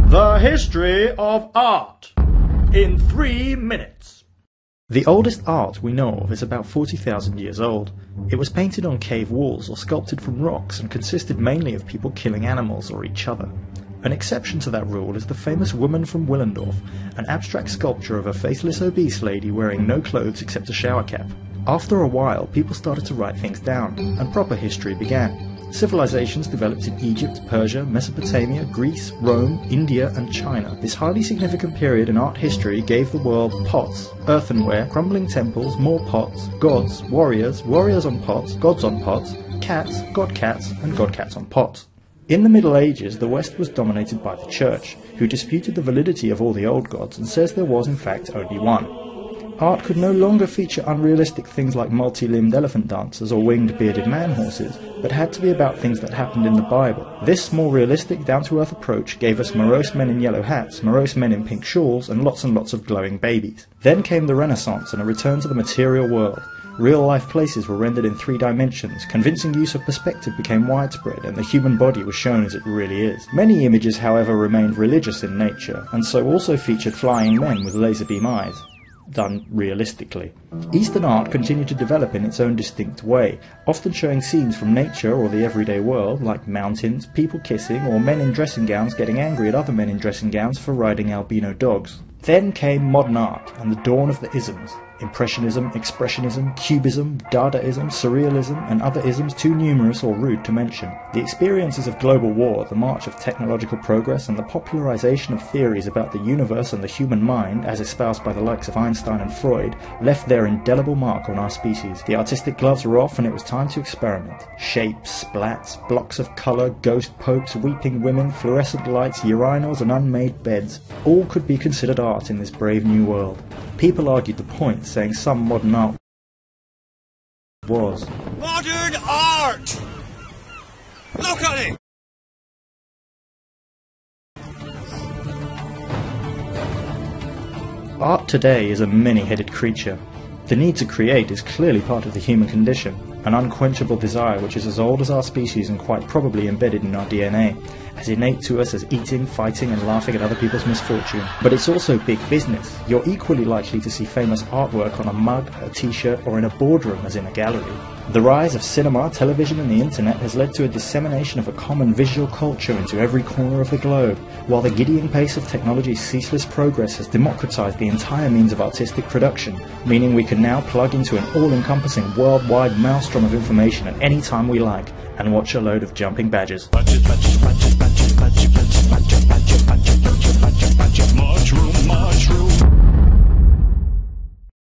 The history of art in 3 minutes. The oldest art we know of is about 40,000 years old. It was painted on cave walls or sculpted from rocks and consisted mainly of people killing animals or each other. An exception to that rule is the famous Woman from Willendorf, an abstract sculpture of a faceless obese lady wearing no clothes except a shower cap. After a while, people started to write things down, and proper history began. Civilizations developed in Egypt, Persia, Mesopotamia, Greece, Rome, India and China. This highly significant period in art history gave the world pots, earthenware, crumbling temples, more pots, gods, warriors, warriors on pots, gods on pots, cats, god cats on pots. In the Middle Ages, the West was dominated by the Church, who disputed the validity of all the old gods and says there was in fact only one. Art could no longer feature unrealistic things like multi-limbed elephant dancers or winged bearded man-horses, but had to be about things that happened in the Bible. This more realistic, down-to-earth approach gave us morose men in yellow hats, morose men in pink shawls, and lots of glowing babies. Then came the Renaissance and a return to the material world. Real-life places were rendered in 3 dimensions, convincing use of perspective became widespread, and the human body was shown as it really is. Many images, however, remained religious in nature, and so also featured flying men with laser beam eyes, done realistically. Eastern art continued to develop in its own distinct way, often showing scenes from nature or the everyday world, like mountains, people kissing, or men in dressing gowns getting angry at other men in dressing gowns for riding albino dogs. Then came modern art and the dawn of the isms. Impressionism, Expressionism, Cubism, Dadaism, Surrealism, and other isms too numerous or rude to mention. The experiences of global war, the march of technological progress, and the popularization of theories about the universe and the human mind, as espoused by the likes of Einstein and Freud, left their indelible mark on our species. The artistic gloves were off and it was time to experiment. Shapes, splats, blocks of colour, ghost popes, weeping women, fluorescent lights, urinals, and unmade beds. All could be considered art in this brave new world. People argued the point, saying some modern art was modern art! Look at it! Art today is a many-headed creature. The need to create is clearly part of the human condition, an unquenchable desire which is as old as our species and quite probably embedded in our DNA, as innate to us as eating, fighting and laughing at other people's misfortune. But it's also big business. You're equally likely to see famous artwork on a mug, a t-shirt or in a boardroom as in a gallery. The rise of cinema, television and the internet has led to a dissemination of a common visual culture into every corner of the globe, while the giddying pace of technology's ceaseless progress has democratized the entire means of artistic production, meaning we can now plug into an all-encompassing worldwide maelstrom of information at any time we like and watch a load of jumping badgers.